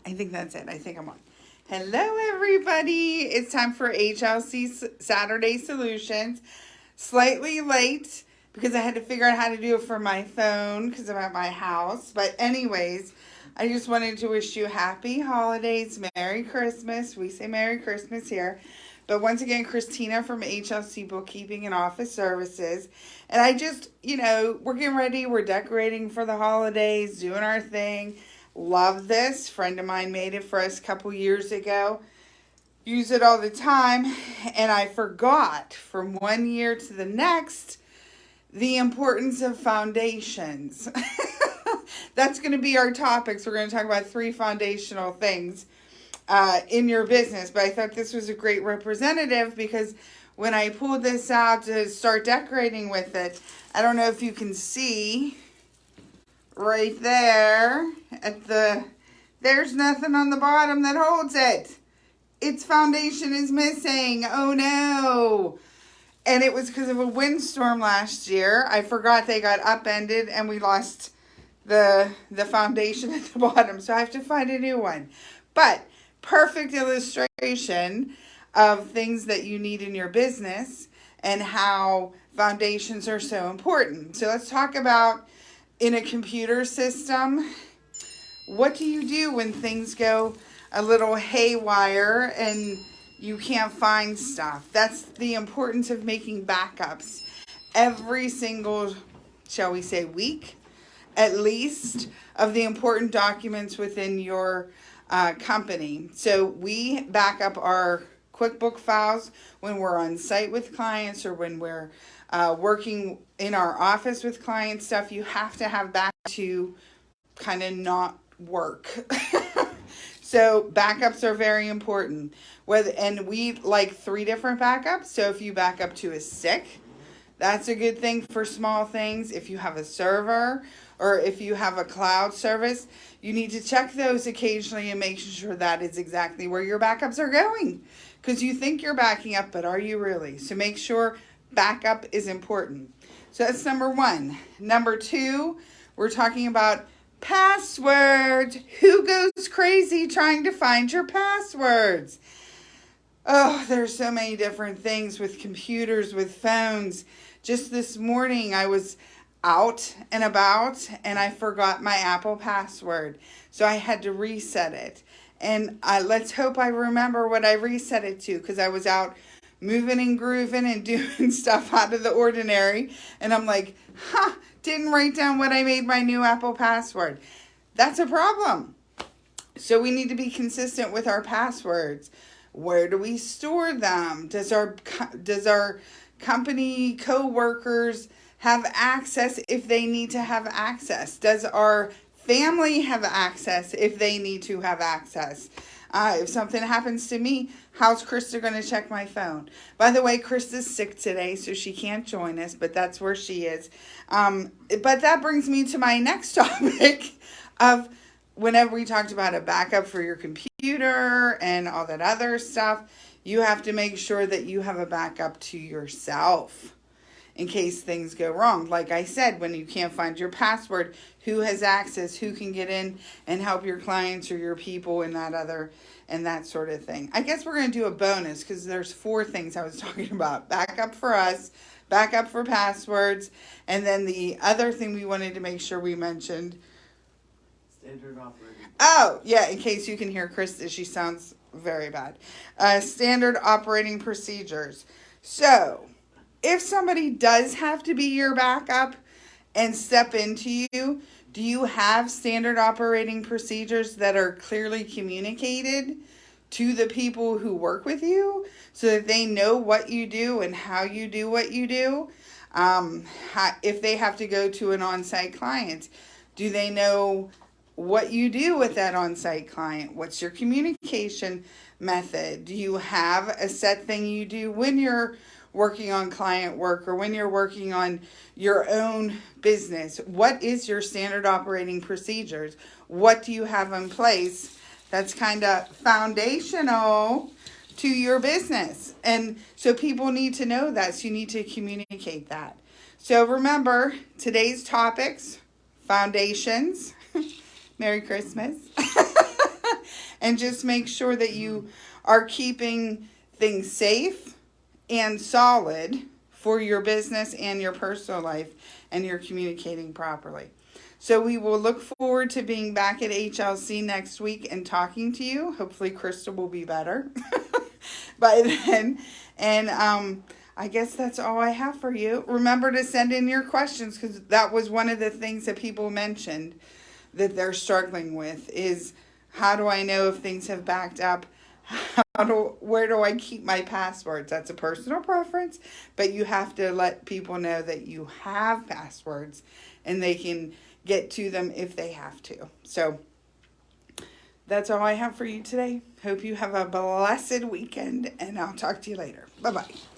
I think that's it. I think I'm on. Hello, everybody. It's time for HLC Saturday Solutions. Slightly late because I had to figure out how to do it for my phone because I'm at my house. But anyways, I just wanted to wish you happy holidays, Merry Christmas. We say Merry Christmas here. But once again, Christina from HLC Bookkeeping and Office Services. And I just, we're getting ready. We're decorating for the holidays, doing our thing. Love this. Friend of mine made it for us a couple years ago. Use it all the time. And I forgot from one year to the next the importance of foundations. That's going to be our topics. We're going to talk about 3 foundational things in your business. But I thought this was a great representative because when I pulled this out to start decorating with it, I don't know if you can see right there there's nothing on the bottom that holds it. Its foundation is missing. Oh no. And it was because of a windstorm last year. I forgot they got upended and we lost the foundation at the bottom. So I have to find a new one. But perfect illustration of things that you need in your business and how foundations are so important. So let's talk about in a computer system, what do you do when things go a little haywire and you can't find stuff? That's the importance of making backups every single, shall we say, week, at least, of the important documents within your company. So we back up our QuickBook files when we're on site with clients or when we're working in our office with client stuff. You have to have back to kind of not work. So backups are very important. And we like 3 different backups. So if you back up to a stick, that's a good thing for small things. If you have a server or if you have a cloud service, you need to check those occasionally and make sure that is exactly where your backups are going. Because you think you're backing up, but are you really? So make sure backup is important. So that's number 1. Number 2, we're talking about passwords. Who goes crazy trying to find your passwords? Oh, there's so many different things with computers, with phones. Just this morning, I was out and about and I forgot my Apple password. So I had to reset it. And let's hope I remember what I reset it to, because I was out moving and grooving and doing stuff out of the ordinary. And I'm like, didn't write down what I made my new Apple password. That's a problem. So we need to be consistent with our passwords. Where do we store them? Does our company co-workers have access if they need to have access? Does our family have access if they need to have access? If something happens to me, how's Krista going to check my phone? By the way, Krista's sick today, so she can't join us, but that's where she is. But that brings me to my next topic of whenever we talked about a backup for your computer and all that other stuff, you have to make sure that you have a backup to yourself in case things go wrong. Like I said, when you can't find your password, who has access, who can get in and help your clients or your people and that sort of thing. I guess we're going to do a bonus because there's 4 things I was talking about. Backup for us, backup for passwords, and then the other thing we wanted to make sure we mentioned. Standard operating. Oh, yeah, in case you can hear Krista, she sounds very bad. Standard operating procedures. So, if somebody does have to be your backup and step into you, do you have standard operating procedures that are clearly communicated to the people who work with you so that they know what you do and how you do what you do? If they have to go to an on-site client, do they know what you do with that on-site client? What's your communication method? Do you have a set thing you do when you're working on client work or when you're working on your own business? What is your standard operating procedures? What do you have in place that's kind of foundational to your business? And so people need to know that, so you need to communicate that. So remember, today's topics, foundations, Merry Christmas, and just make sure that you are keeping things safe and solid for your business and your personal life, and you're communicating properly. So we will look forward to being back at HLC next week and talking to you. Hopefully Krista will be better by then. And I guess that's all I have for you. Remember to send in your questions, because that was one of the things that people mentioned that they're struggling with is, how do I know if things have backed up? Where do I keep my passwords? That's a personal preference, but you have to let people know that you have passwords and they can get to them if they have to. So that's all I have for you today. Hope you have a blessed weekend, and I'll talk to you later. Bye-bye.